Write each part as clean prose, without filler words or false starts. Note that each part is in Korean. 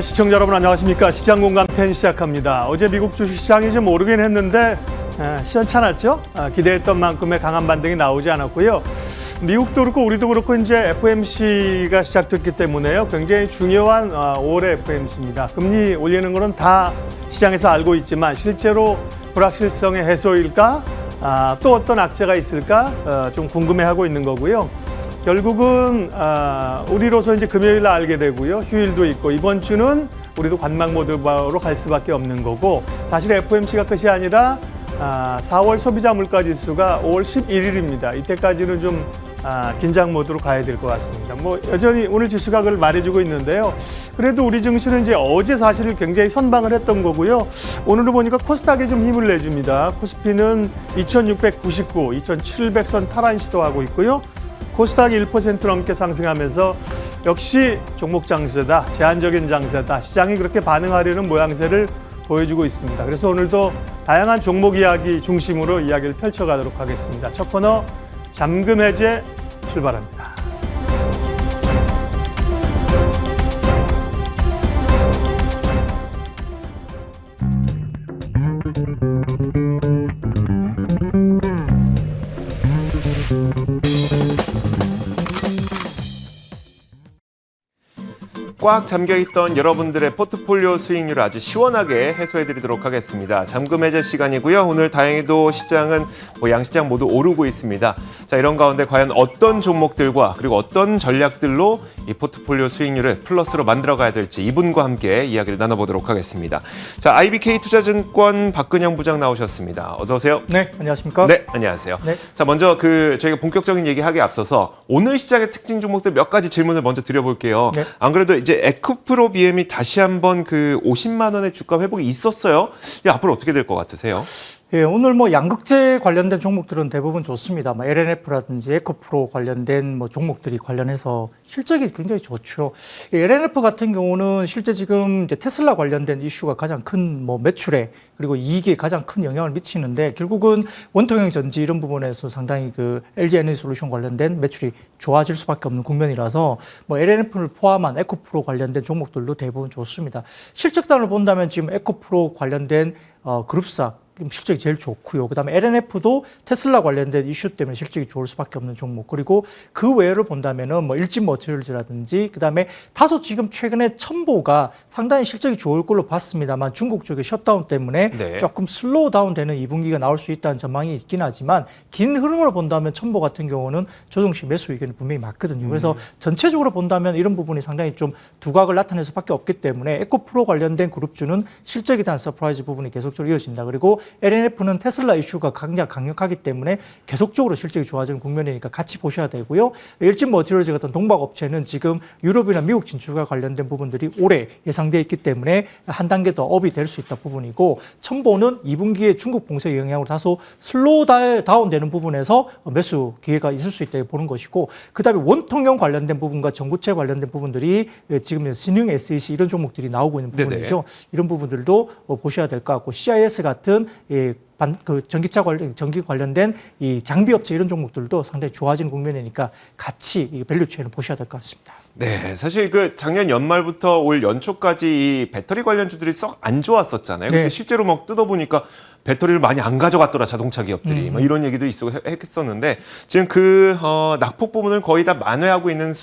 시청자 여러분 안녕하십니까. 시장공감 10 시작합니다. 어제 미국 주식시장이 좀 오르긴 했는데 시원찮았죠. 기대했던 만큼의 강한 반등이 나오지 않았고요. 미국도 그렇고 우리도 그렇고 이제 FOMC가 시작됐기 때문에요. 굉장히 중요한 5월의 FOMC입니다. 금리 올리는 거는 다 시장에서 알고 있지만 실제로 불확실성의 해소일까? 또 어떤 악재가 있을까? 좀 궁금해하고 있는 거고요. 결국은 우리로서 이제 금요일 날 알게 되고요. 휴일도 있고 이번 주는 우리도 관망 모드로 갈 수밖에 없는 거고, 사실 FOMC가 끝이 아니라 4월 소비자 물가 지수가 5월 11일입니다. 이때까지는 좀 긴장 모드로 가야 될 것 같습니다. 뭐 여전히 오늘 지수가 그걸 말해주고 있는데요. 그래도 우리 증시는 이제 어제 사실 굉장히 선방을 했던 거고요. 오늘은 보니까 코스닥이 좀 힘을 내줍니다. 코스피는 2699, 2700선 탈환 시도하고 있고요. 코스닥이 1% 넘게 상승하면서 역시 종목 장세다, 제한적인 장세다, 시장이 그렇게 반응하려는 모양새를 보여주고 있습니다. 그래서 오늘도 다양한 종목 이야기 중심으로 이야기를 펼쳐가도록 하겠습니다. 첫 코너 잠금 해제 출발합니다. 꽉 잠겨있던 여러분들의 포트폴리오 수익률을 아주 시원하게 해소해드리도록 하겠습니다. 잠금 해제 시간이고요. 오늘 다행히도 시장은 양시장 모두 오르고 있습니다. 자, 이런 가운데 과연 어떤 종목들과 그리고 어떤 전략들로 이 포트폴리오 수익률을 플러스로 만들어가야 될지 이분과 함께 이야기를 나눠보도록 하겠습니다. 자, IBK 투자증권 박근영 부장 나오셨습니다. 어서 오세요. 네, 안녕하십니까? 네, 안녕하세요. 네. 자, 먼저 저희가 본격적인 얘기하기에 앞서서 오늘 시장의 특징 종목들 몇 가지 질문을 먼저 드려볼게요. 네. 안 그래도 이제 에코프로 BM이 다시 한번 그 50만 원의 주가 회복이 있었어요. 앞으로 어떻게 될 것 같으세요? 예, 오늘 뭐 양극재 관련된 종목들은 대부분 좋습니다. LNF라든지 에코프로 관련된 종목들이 관련해서 실적이 굉장히 좋죠. LNF 같은 경우는 실제 지금 이제 테슬라 관련된 이슈가 가장 큰 매출에 그리고 이익에 가장 큰 영향을 미치는데, 결국은 원통형 전지 이런 부분에서 상당히 그 LG 에너지 솔루션 관련된 매출이 좋아질 수밖에 없는 국면이라서 LNF를 포함한 에코프로 관련된 종목들도 대부분 좋습니다. 실적단을 본다면 지금 에코프로 관련된 그룹사 실적이 제일 좋고요. 그다음에 LNF도 테슬라 관련된 이슈 때문에 실적이 좋을 수밖에 없는 종목. 그리고 그 외를 본다면은 일진 머티리얼즈라든지 그다음에 다소 지금 최근에 첨보가 상당히 실적이 좋을 걸로 봤습니다만 중국 쪽의 셧다운 때문에 네. 조금 슬로우 다운되는 2분기가 나올 수 있다는 전망이 있긴 하지만 긴 흐름으로 본다면 첨보 같은 경우는 조정식 매수 의견이 분명히 맞거든요. 그래서 전체적으로 본다면 이런 부분이 상당히 좀 두각을 나타낼 수밖에 없기 때문에 에코프로 관련된 그룹주는 실적에 대한 서프라이즈 부분이 계속적으로 이어진다. 그리고 LNF는 테슬라 이슈가 강력하기 때문에 계속적으로 실적이 좋아지는 국면이니까 같이 보셔야 되고요. 일진 머티리얼즈 같은 동박업체는 지금 유럽이나 미국 진출과 관련된 부분들이 올해 예상되어 있기 때문에 한 단계 더 업이 될 수 있다 부분이고, 첨보는 2분기에 중국 봉쇄 영향으로 다소 슬로우 다운되는 부분에서 매수 기회가 있을 수 있다 보는 것이고, 그다음에 원통형 관련된 부분과 전구체 관련된 부분들이 지금 신흥 SEC 이런 종목들이 나오고 있는 부분이죠. 네네. 이런 부분들도 보셔야 될 것 같고, CIS 같은 전기 관련된 이 장비 업체 이런 종목들도 상당히 좋아지는 국면이니까 같이 이 밸류 체인을 보셔야 될 것 같습니다. 네, 사실 그 작년 연말부터 올 연초까지 이 배터리 관련주들이 썩 안 좋았었잖아요. 근데 실제로 뜯어보니까 배터리를 많이 안 가져갔더라, 자동차 기업들이. 이런 얘기도 했었는데, 지금 낙폭 부분을 거의 다 만회하고 있는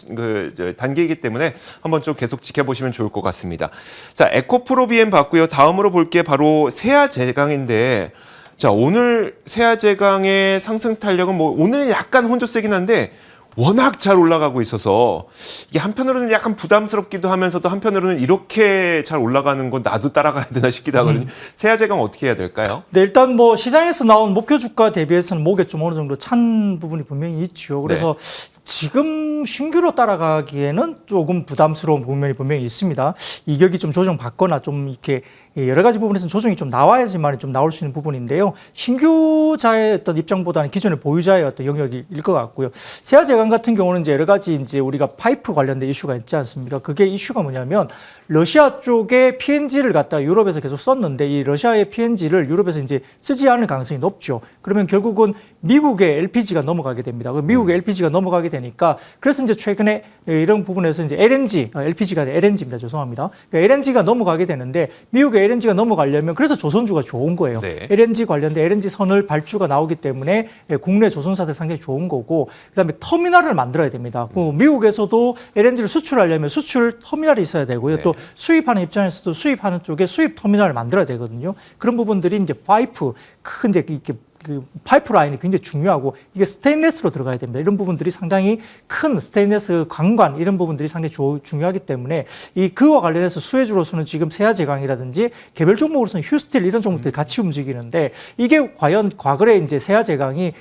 단계이기 때문에 한번 좀 계속 지켜보시면 좋을 것 같습니다. 자, 에코프로 BM 봤고요. 다음으로 볼 게 바로 세아제강인데, 자, 오늘 세아제강의 상승 탄력은 오늘은 약간 혼조세긴 한데, 워낙 잘 올라가고 있어서 이게 한편으로는 약간 부담스럽기도 하면서도 한편으로는 이렇게 잘 올라가는 건 나도 따라가야 되나 싶기도 하거든요. 세아제강 어떻게 해야 될까요? 네, 일단 시장에서 나온 목표 주가 대비해서는 목에 좀 어느 정도 찬 부분이 분명히 있죠. 그래서 네. 지금 신규로 따라가기에는 조금 부담스러운 부분이 분명히 있습니다. 이격이 좀 조정받거나 좀 이렇게 여러 가지 부분에서는 조정이 좀 나와야지만 좀 나올 수 있는 부분인데요. 신규자의 어떤 입장보다는 기존의 보유자의 어떤 영역일 것 같고요. 세아제강 같은 경우는 이제 여러 가지 이제 우리가 파이프 관련된 이슈가 있지 않습니까? 그게 이슈가 뭐냐면 러시아 쪽에 PNG를 갖다 유럽에서 계속 썼는데 이 러시아의 PNG를 유럽에서 이제 쓰지 않을 가능성이 높죠. 그러면 결국은 미국의 LPG가 넘어가게 됩니다. 미국의 LPG가 넘어가게 되니까 그래서 이제 최근에 이런 부분에서 이제 LNG, LPG가 아니라 LNG입니다. 죄송합니다. LNG가 넘어가게 되는데 미국의 LNG가 넘어가려면 그래서 조선주가 좋은 거예요. 네. LNG 관련된 LNG 선을 발주가 나오기 때문에 국내 조선사들 상당히 좋은 거고 그다음에 터미널을 만들어야 됩니다. 미국에서도 LNG를 수출하려면 수출 터미널이 있어야 되고요. 네. 또 수입하는 입장에서도 수입하는 쪽에 수입 터미널을 만들어야 되거든요. 그런 부분들이 이제 파이프 큰 이제 이렇게 그 파이프라인이 굉장히 중요하고 이게 스테인리스로 들어가야 됩니다. 이런 부분들이 상당히 큰 스테인리스 관관 이런 부분들이 상당히 중요하기 때문에 이 그와 관련해서 수혜주로서는 지금 세아제강이라든지 개별 종목으로서는 휴스틸 이런 종목들이 같이 움직이는데 이게 과연 과거에 이제 세아제강이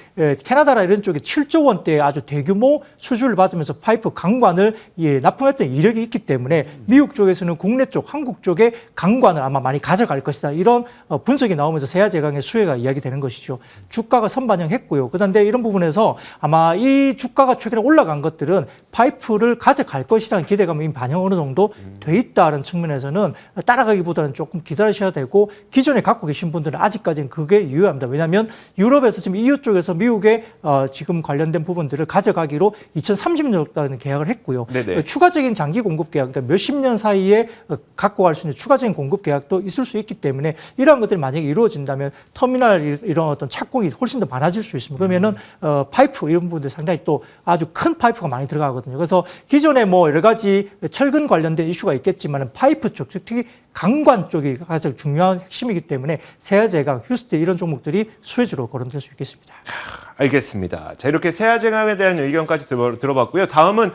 캐나다나 이런 쪽에 7조 원대 아주 대규모 수주를 받으면서 파이프 강관을 납품했던 이력이 있기 때문에 미국 쪽에서는 국내 쪽 한국 쪽에 강관을 아마 많이 가져갈 것이다. 이런 분석이 나오면서 세아제강의 수혜가 이야기되는 것이죠. 주가가 선반영했고요. 그런데 이런 부분에서 아마 이 주가가 최근에 올라간 것들은 파이프를 가져갈 것이라는 기대감이 반영 어느 정도 돼 있다는 측면에서는 따라가기보다는 조금 기다리셔야 되고 기존에 갖고 계신 분들은 아직까지는 그게 유효합니다. 왜냐하면 유럽에서 지금 EU 쪽에서 미국의 지금 관련된 부분들을 가져가기로 2030년까지 계약을 했고요. 네네. 추가적인 장기 공급 계약, 그러니까 몇십 년 사이에 갖고 갈 수 있는 추가적인 공급 계약도 있을 수 있기 때문에 이러한 것들이 만약에 이루어진다면 터미널 이런 어떤 착공이 훨씬 더 많아질 수 있습니다. 그러면은 파이프 이런 부분들 상당히 또 아주 큰 파이프가 많이 들어가거든요. 그래서 기존에 뭐 여러 가지 철근 관련된 이슈가 있겠지만은 파이프 쪽, 특히 강관 쪽이 가장 중요한 핵심이기 때문에 세아제강, 휴스틸 이런 종목들이 수혜주로 거론될 수 있겠습니다. 알겠습니다. 자, 이렇게 세아제강에 대한 의견까지 들어봤고요. 다음은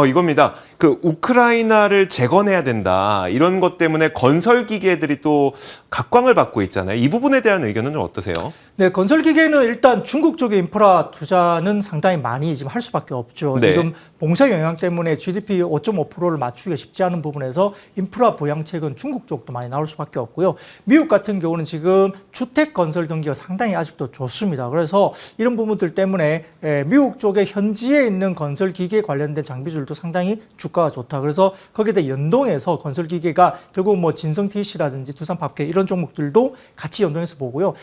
이겁니다. 그 우크라이나를 재건해야 된다. 이런 것 때문에 건설 기계들이 또 각광을 받고 있잖아요. 이 부분에 대한 의견은 좀 어떠세요? 네, 건설 기계는 일단 중국 쪽의 인프라 투자는 상당히 많이 지금 할 수밖에 없죠. 네. 지금 봉쇄 영향 때문에 GDP 5.5%를 맞추기가 쉽지 않은 부분에서 인프라 부양책은 중국 쪽도 많이 나올 수밖에 없고요. 미국 같은 경우는 지금 주택 건설 경기가 상당히 아직도 좋습니다. 그래서 이런 부분들 때문에 미국 쪽에 현지에 있는 건설 기계 관련된 장비들도 상당히 주가가 좋다. 그래서 거기에 연동해서 건설 기계가 결국 뭐 진성 TC라든지 두산 팝케 이런 종목들도 같이 연동해서 보고요.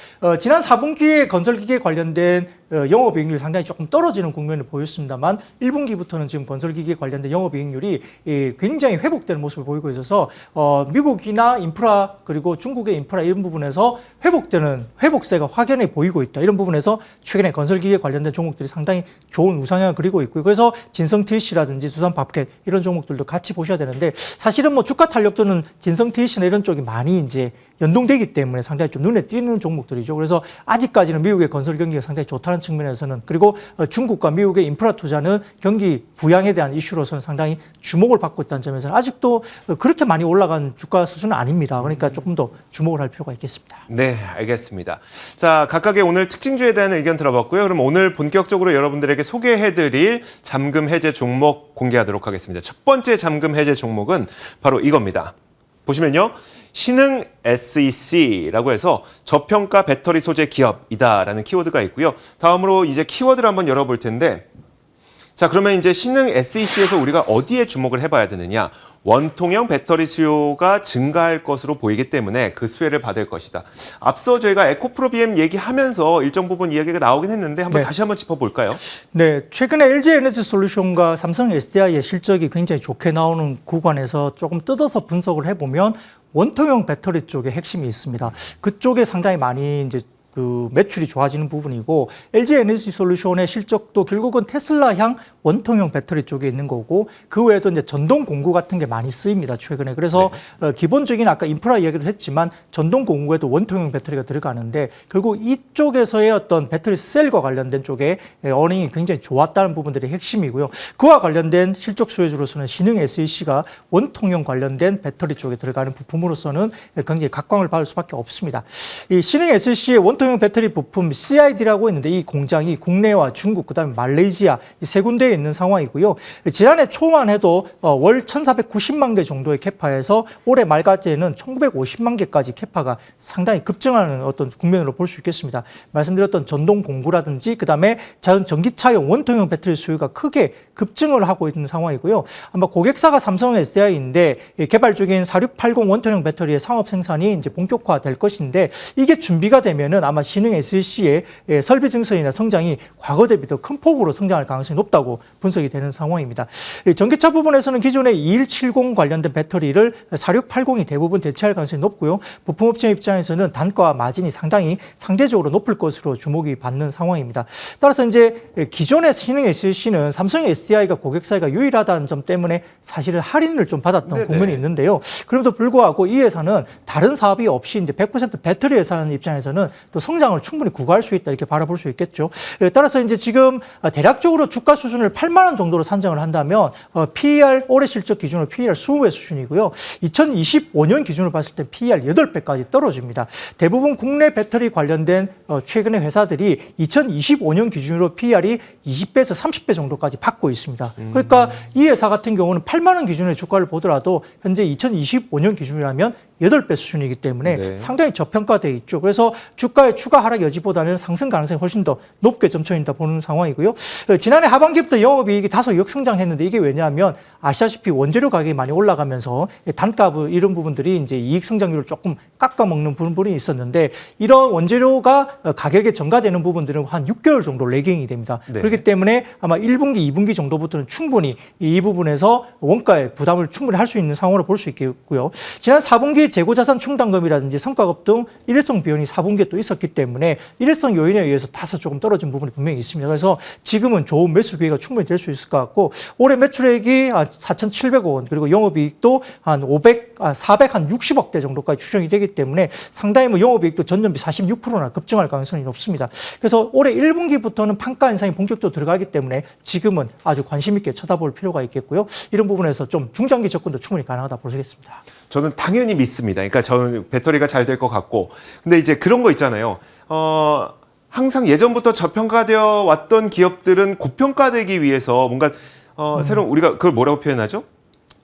지난 4분기에 건설 기계 관련된 영업이익률이 상당히 조금 떨어지는 국면을 보였습니다만 1분기부터는 지금 건설기계 관련된 영업이익률이 굉장히 회복되는 모습을 보이고 있어서 미국이나 인프라 그리고 중국의 인프라 이런 부분에서 회복되는 회복세가 확연히 보이고 있다. 이런 부분에서 최근에 건설기계 관련된 종목들이 상당히 좋은 우상향을 그리고 있고요. 그래서 진성 TC라든지 두산 팝켓 이런 종목들도 같이 보셔야 되는데 사실은 뭐 주가 탄력도는 진성 TC나 이런 쪽이 많이 이제 연동되기 때문에 상당히 좀 눈에 띄는 종목들이죠. 그래서 아직까지는 미국의 건설 경기가 상당히 좋다는 측면에서는 그리고 중국과 미국의 인프라 투자는 경기 부양에 대한 이슈로서는 상당히 주목을 받고 있다는 점에서는 아직도 그렇게 많이 올라간 주가 수준은 아닙니다. 그러니까 조금 더 주목을 할 필요가 있겠습니다. 네, 알겠습니다. 자, 각각의 오늘 특징주에 대한 의견 들어봤고요. 그럼 오늘 본격적으로 여러분들에게 소개해드릴 잠금 해제 종목 공개하도록 하겠습니다. 첫 번째 잠금 해제 종목은 바로 이겁니다. 보시면요. 신흥 SEC라고 해서 저평가 배터리 소재 기업이다라는 키워드가 있고요. 다음으로 이제 키워드를 한번 열어볼 텐데 자, 그러면 이제 신흥 SEC에서 우리가 어디에 주목을 해봐야 되느냐? 원통형 배터리 수요가 증가할 것으로 보이기 때문에 그 수혜를 받을 것이다. 앞서 저희가 에코프로 BM 얘기하면서 일정 부분 이야기가 나오긴 했는데 한번 다시 한번 짚어볼까요? 네, 최근에 LG에너지솔루션과 삼성 SDI의 실적이 굉장히 좋게 나오는 구간에서 조금 뜯어서 분석을 해보면 원통형 배터리 쪽에 핵심이 있습니다. 그쪽에 상당히 많이 이제 그 매출이 좋아지는 부분이고 LG에너지솔루션의 실적도 결국은 테슬라향 원통형 배터리 쪽에 있는 거고 그 외에도 이제 전동 공구 같은 게 많이 쓰입니다 최근에. 그래서 기본적인 아까 인프라 이야기도 했지만 전동 공구에도 원통형 배터리가 들어가는데 결국 이쪽에서의 어떤 배터리 셀과 관련된 쪽에 어닝이 굉장히 좋았다는 부분들이 핵심이고요. 그와 관련된 실적 수혜주로서는 신흥 SEC가 원통형 관련된 배터리 쪽에 들어가는 부품으로서는 굉장히 각광을 받을 수밖에 없습니다. 이 신흥 SEC의 원통형 배터리 부품 CID라고 있는데 이 공장이 국내와 중국 그다음에 말레이시아 이 세 군데에 있는 상황이고요. 지난해 초만 해도 월 1,490만 개 정도의 캐파에서 올해 말까지는 1,950만 개까지 캐파가 상당히 급증하는 어떤 국면으로 볼 수 있겠습니다. 말씀드렸던 전동 공구라든지 그다음에 전기차용 원통형 배터리 수요가 크게 급증을 하고 있는 상황이고요. 아마 고객사가 삼성 SDI인데 개발 중인 4680 원통형 배터리의 상업 생산이 이제 본격화될 것인데 이게 준비가 되면은 아마 신흥 SEC의 설비 증설이나 성장이 과거 대비 더 큰 폭으로 성장할 가능성이 높다고 분석이 되는 상황입니다. 전기차 부분에서는 기존의 2170 관련된 배터리를 4680이 대부분 대체할 가능성이 높고요. 부품업체 입장에서는 단가와 마진이 상당히 상대적으로 높을 것으로 주목이 받는 상황입니다. 따라서 이제 기존의 신흥 SEC는 삼성 SDI가 고객사가 유일하다는 점 때문에 사실은 할인을 좀 받았던 네네. 국면이 있는데요. 그럼에도 불구하고 이 회사는 다른 사업이 없이 이제 100% 배터리 회사는 입장에서는 또 성장을 충분히 구가할 수 있다 이렇게 바라볼 수 있겠죠. 따라서 이제 지금 대략적으로 주가 수준을 8만 원 정도로 산정을 한다면 PER 올해 실적 기준으로 PER 20배 수준이고요. 2025년 기준으로 봤을 때 PER 8배까지 떨어집니다. 대부분 국내 배터리 관련된 최근의 회사들이 2025년 기준으로 PER이 20배에서 30배 정도까지 받고 있습니다. 그러니까 이 회사 같은 경우는 8만 원 기준의 주가를 보더라도 현재 2025년 기준이라면 8배 수준이기 때문에 네. 상당히 저평가되어 있죠. 그래서 주가의 추가 하락 여지보다는 상승 가능성이 훨씬 더 높게 점쳐있다 보는 상황이고요. 지난해 하반기부터 영업이익이 다소 역성장했는데 이게 왜냐하면 아시다시피 원재료 가격이 많이 올라가면서 단가 이런 부분들이 이제 이익 성장률을 조금 깎아먹는 부분이 있었는데 이런 원재료가 가격에 전가되는 부분들은 한 6개월 정도 레깅이 됩니다. 네. 그렇기 때문에 아마 1분기, 2분기 정도부터는 충분히 이 부분에서 원가의 부담을 충분히 할 수 있는 상황으로 볼 수 있겠고요. 지난 4분기 재고자산 충당금이라든지 성과급 등 일회성 비용이 4분기에 또 있었기 때문에 일회성 요인에 의해서 다소 조금 떨어진 부분이 분명히 있습니다. 그래서 지금은 좋은 매수 기회가 충분히 될 수 있을 것 같고 올해 매출액이 4,700억 원 그리고 영업이익도 한 460억대 정도까지 추정이 되기 때문에 상당히 뭐 영업이익도 전년비 46%나 급증할 가능성이 높습니다. 그래서 올해 1분기부터는 판가 인상이 본격적으로 들어가기 때문에 지금은 아주 관심 있게 쳐다볼 필요가 있겠고요. 이런 부분에서 좀 중장기 접근도 충분히 가능하다 볼 수 있겠습니다. 저는 당연히 믿습니다. 그러니까 저는 배터리가 잘 될 것 같고. 근데 이제 그런 거 있잖아요. 항상 예전부터 저평가되어 왔던 기업들은 고평가되기 위해서 뭔가 새로운 우리가 그걸 뭐라고 표현하죠?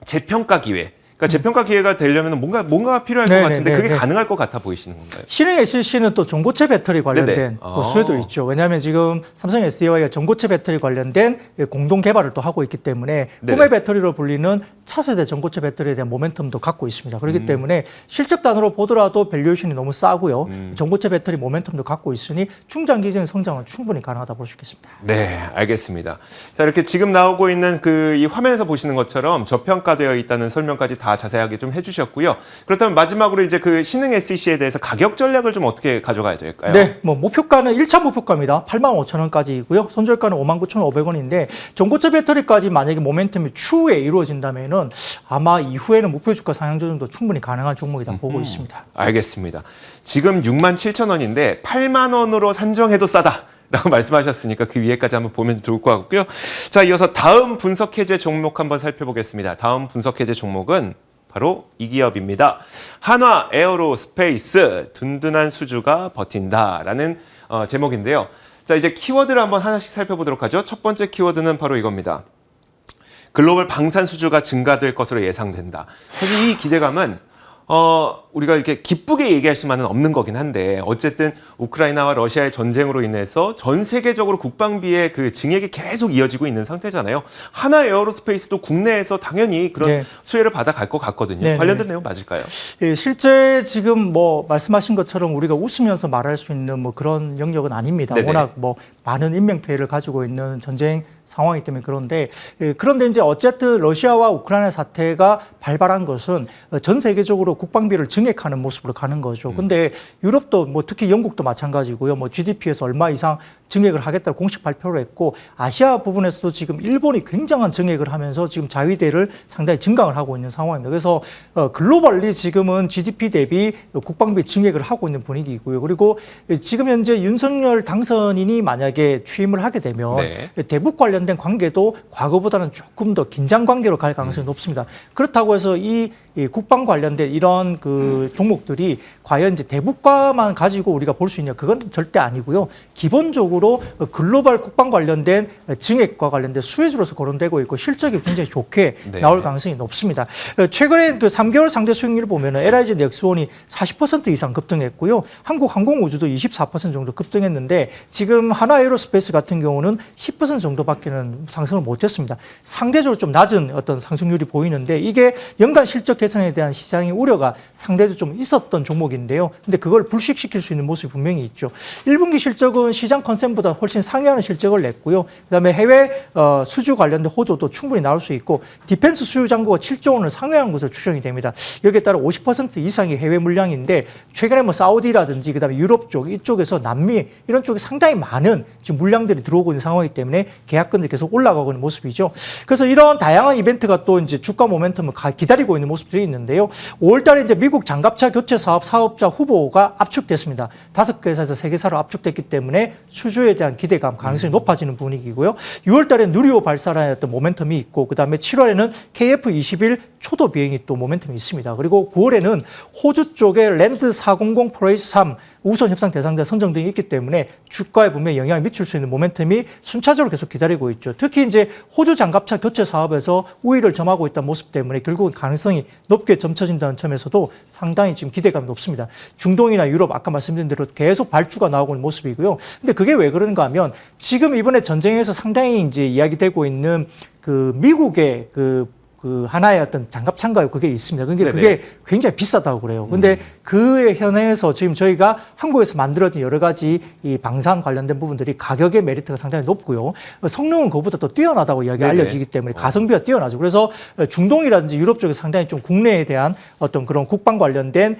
재평가 기회. 그러니까 재평가 기회가 되려면 뭔가가 필요할 것 같은데 그게 가능할 것 같아 보이시는 건가요? 신흥 SEC는 또 전고체 배터리 관련된 수요도 있죠. 왜냐하면 지금 삼성 SDI가 전고체 배터리 관련된 공동 개발을 또 하고 있기 때문에 꿈의 배터리로 불리는 차세대 전고체 배터리에 대한 모멘텀도 갖고 있습니다. 그렇기 때문에 실적 단으로 보더라도 밸류에이션이 너무 싸고요. 전고체 배터리 모멘텀도 갖고 있으니 중장기적인 성장은 충분히 가능하다 볼 수 있겠습니다. 네, 알겠습니다. 자, 이렇게 지금 나오고 있는 이 화면에서 보시는 것처럼 저평가되어 있다는 설명까지 다 자세하게 좀 해주셨고요. 그렇다면 마지막으로 이제 그 신흥 SEC에 대해서 가격 전략을 좀 어떻게 가져가야 될까요? 네, 뭐 목표가는 1차 목표가입니다. 85,000원까지이고요. 손절가는 59,500원인데 전고체 배터리까지 만약에 모멘텀이 추후에 이루어진다면은 아마 이후에는 목표 주가 상향 조정도 충분히 가능한 종목이다 보고 있습니다. 알겠습니다. 지금 67,000원인데 8만 원으로 산정해도 싸다. 라고 말씀하셨으니까 그 위에까지 한번 보면 좋을 것 같고요. 자, 이어서 다음 분석 해제 종목 한번 살펴보겠습니다. 다음 분석 해제 종목은 바로 이 기업입니다. 한화 에어로스페이스 든든한 수주가 버틴다라는 제목인데요. 자, 이제 키워드를 한번 하나씩 살펴보도록 하죠. 첫 번째 키워드는 바로 이겁니다. 글로벌 방산 수주가 증가될 것으로 예상된다. 사실 이 기대감은 우리가 이렇게 기쁘게 얘기할 수만은 없는 거긴 한데 어쨌든 우크라이나와 러시아의 전쟁으로 인해서 전 세계적으로 국방비의 그 증액이 계속 이어지고 있는 상태잖아요. 하나 에어로스페이스도 국내에서 당연히 그런 수혜를 받아갈 것 같거든요. 관련된 내용 맞을까요? 예, 실제 지금 뭐 말씀하신 것처럼 우리가 웃으면서 말할 수 있는 뭐 그런 영역은 아닙니다. 네네. 워낙 뭐 많은 인명 피해를 가지고 있는 전쟁 상황이기 때문에 그런데 그런데 이제 어쨌든 러시아와 우크라이나 사태가 발발한 것은 전 세계적으로 국방비를 증액하는 모습으로 가는 거죠. 근데 유럽도 뭐 특히 영국도 마찬가지고요. 뭐 GDP에서 얼마 이상 증액을 하겠다고 공식 발표를 했고 아시아 부분에서도 지금 일본이 굉장한 증액을 하면서 지금 자위대를 상당히 증강을 하고 있는 상황입니다. 그래서 글로벌리 지금은 GDP 대비 국방비 증액을 하고 있는 분위기이고요. 그리고 지금 현재 윤석열 당선인이 만약에 취임을 하게 되면 대북 관련된 관계도 과거보다는 조금 더 긴장 관계로 갈 가능성이 높습니다. 그렇다고 해서 이 이 국방 관련된 이런 그 종목들이 과연 이제 대북과만 가지고 우리가 볼 수 있냐, 그건 절대 아니고요. 기본적으로 글로벌 국방 관련된 증액과 관련된 수혜주로서 거론되고 있고 실적이 굉장히 좋게 네. 나올 가능성이 높습니다. 최근에 그 3개월 상대 수익률을 보면 LIG 넥스원이 40% 이상 급등했고요. 한국항공우주도 24% 정도 급등했는데 지금 하나에어로스페이스 같은 경우는 10% 정도밖에는 상승을 못했습니다. 상대적으로 좀 낮은 어떤 상승률이 보이는데 이게 연간 실적 개선에 대한 시장의 우려가 상대적으로 좀 있었던 종목인데요. 근데 그걸 불식시킬 수 있는 모습이 분명히 있죠. 1분기 실적은 시장 컨센보다 훨씬 상회하는 실적을 냈고요. 그다음에 해외 수주 관련된 호조도 충분히 나올 수 있고 디펜스 수주 잔고가 7조 원을 상회한 것으로 추정이 됩니다. 여기에 따라 50% 이상이 해외 물량인데 최근에 뭐 사우디라든지 그다음에 유럽 쪽 이쪽에서 남미 이런 쪽에 상당히 많은 지금 물량들이 들어오고 있는 상황이기 때문에 계약금들이 계속 올라가고 있는 모습이죠. 그래서 이런 다양한 이벤트가 또 이제 주가 모멘텀을 기다리고 있는 모습들이 있는데요. 5월달에 이제 미국 장갑차 교체 사업 사업자 후보가 압축됐습니다. 5개 회사에서 3개사로 압축됐기 때문에 수주에 대한 기대감 가능성이 높아지는 분위기고요. 6월달에 누리호 발사라는 어떤 모멘텀이 있고 그다음에 7월에는 KF-21 초도 비행이 또 모멘텀이 있습니다. 그리고 9월에는 호주 쪽에 랜드 400 프로에이스 3 우선 협상 대상자 선정 등이 있기 때문에 주가에 분명히 영향을 미칠 수 있는 모멘텀이 순차적으로 계속 기다리고 있죠. 특히 이제 호주 장갑차 교체 사업에서 우위를 점하고 있다는 모습 때문에 결국은 가능성이 높게 점쳐진다는 점에서도 상당히 지금 기대감이 높습니다. 중동이나 유럽 아까 말씀드린 대로 계속 발주가 나오고 있는 모습이고요. 근데 그게 왜 그런가 하면 지금 이번에 전쟁에서 상당히 이제 이야기되고 있는 그 미국의 그 하나의 어떤 장갑차인가요? 그게 있습니다. 근데 그게 굉장히 비싸다고 그래요. 근데 그에 현해서 지금 저희가 한국에서 만들어진 여러 가지 이 방산 관련된 부분들이 가격의 메리트가 상당히 높고요. 성능은 그것보다 더 뛰어나다고 이야기가 알려지기 때문에 가성비가 뛰어나죠. 그래서 중동이라든지 유럽 쪽에 상당히 좀 국내에 대한 어떤 그런 국방 관련된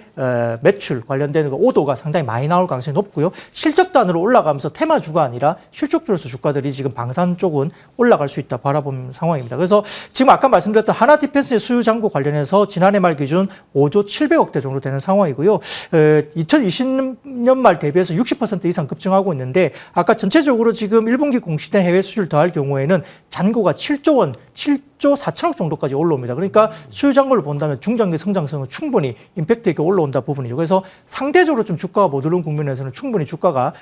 매출 관련된 오더가 상당히 많이 나올 가능성이 높고요. 실적단으로 올라가면서 테마주가 아니라 실적주로서 주가들이 지금 방산 쪽은 올라갈 수 있다 바라보는 상황입니다. 그래서 지금 아까 말씀드렸던 하나 디펜스의 수요 잔고 관련해서 지난해 말 기준 5조 700억대 정도 되는 상황이고요. 2020년 말 대비해서 60% 이상 급증하고 있는데 아까 전체적으로 지금 1분기 공시된 해외 수주를 더할 경우에는 잔고가 7조 원, 7조 4천억 정도까지 올라옵니다. 그러니까 수요 잔고를 본다면 중장기 성장성은 충분히 임팩트 있게 올라온다 부분이죠. 그래서 상대적으로 좀 주가가 못 오른 국면에서는 충분히 주가가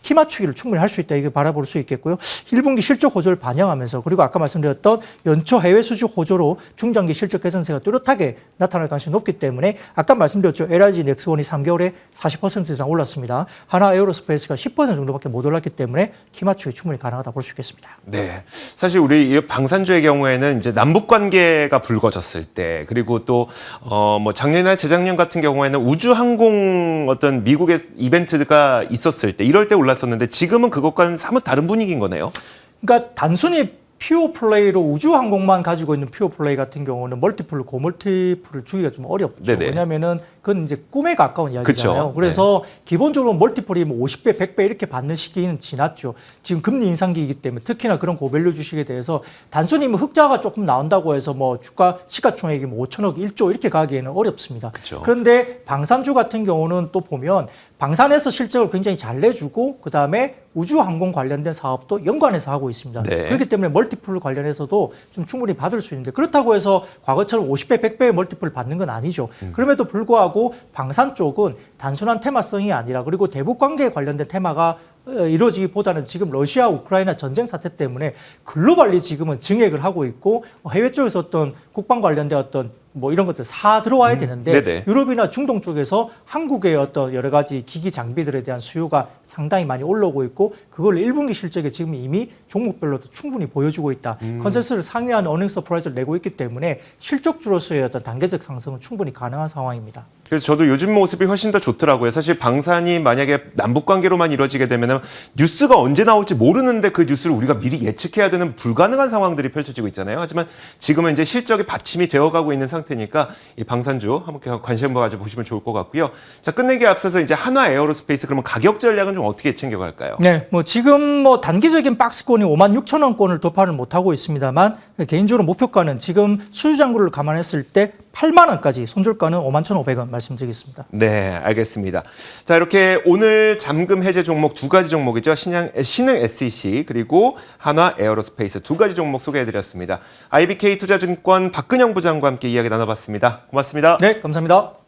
키 맞추기를 충분히 할 수 있다 이게 바라볼 수 있겠고요. 1분기 실적 호조를 반영하면서 그리고 아까 말씀드렸던 연초 해외 수주 호조로 중장기 실적 개선세가 뚜렷하게 나타날 가능성이 높기 때문에 아까 말씀드렸죠. LIG 넥스원이 3개월에 40% 이상 올랐습니다. 하나 에어로스페이스가 10% 정도밖에 못 올랐기 때문에 키 맞추기 충분히 가능하다 볼 수 있겠습니다. 네, 사실 우리 방산주의 경우에는 이제 남북 관계가 불거졌을 때 그리고 또 뭐 작년이나 재작년 같은 경우에는 우주항공 어떤 미국의 이벤트가 있었을 때 이럴 때 올랐었는데 지금은 그것과는 사뭇 다른 분위기인 거네요. 그러니까 단순히 퓨어 플레이로 우주항공만 가지고 있는 퓨어 플레이 같은 경우는 고멀티플을 주기가 좀 어렵죠. 네네. 왜냐하면은 그건 이제 꿈에 가까운 이야기잖아요. 그쵸. 그래서 기본적으로 멀티플이 뭐 50배, 100배 이렇게 받는 시기는 지났죠. 지금 금리 인상기이기 때문에 특히나 그런 고밸류 주식에 대해서 단순히 뭐 흑자가 조금 나온다고 해서 뭐 주가 시가총액이 뭐 5천억, 1조 이렇게 가기에는 어렵습니다. 그쵸. 그런데 방산주 같은 경우는 또 보면 방산에서 실적을 굉장히 잘 내주고 그다음에 우주항공 관련된 사업도 연관해서 하고 있습니다. 네. 그렇기 때문에 멀티플 관련해서도 좀 충분히 받을 수 있는데 그렇다고 해서 과거처럼 50배, 100배의 멀티플을 받는 건 아니죠. 그럼에도 불구하고 방산 쪽은 단순한 테마성이 아니라 그리고 대북 관계에 관련된 테마가 이루어지기보다는 지금 러시아 우크라이나 전쟁 사태 때문에 글로벌리 지금은 증액을 하고 있고 해외 쪽에서 어떤 국방 관련된 어떤 뭐 이런 것들 사 들어와야 되는데 네네. 유럽이나 중동 쪽에서 한국의 어떤 여러 가지 기기 장비들에 대한 수요가 상당히 많이 올라오고 있고 그걸 1분기 실적에 지금 이미 종목별로도 충분히 보여주고 있다. 컨센서스를 상회하는 어닝 서프라이즈를 내고 있기 때문에 실적주로서의 어떤 단계적 상승은 충분히 가능한 상황입니다. 그래서 저도 요즘 모습이 훨씬 더 좋더라고요. 사실 방산이 만약에 남북 관계로만 이루어지게 되면 뉴스가 언제 나올지 모르는데 그 뉴스를 우리가 미리 예측해야 되는 불가능한 상황들이 펼쳐지고 있잖아요. 하지만 지금은 이제 실적이 받침이 되어가고 있는 상태니까 이 방산주 한번 관심 가지고 보시면 좋을 것 같고요. 자, 끝내기에 앞서서 이제 한화 에어로스페이스 그러면 가격 전략은 좀 어떻게 챙겨갈까요? 네, 뭐 지금 뭐 단기적인 박스권이 56,000원권을 돌파를 못하고 있습니다만 개인적으로 목표가는 지금 수주잔고를 감안했을 때 8만 원까지, 손절가는 51,500원 말씀드리겠습니다. 네, 알겠습니다. 자, 이렇게 오늘 잠금 해제 종목 두 가지 종목이죠. 신흥 SEC 그리고 한화 에어로스페이스 두 가지 종목 소개해드렸습니다. IBK 투자증권 박근영 부장과 함께 이야기 나눠봤습니다. 고맙습니다. 네, 감사합니다.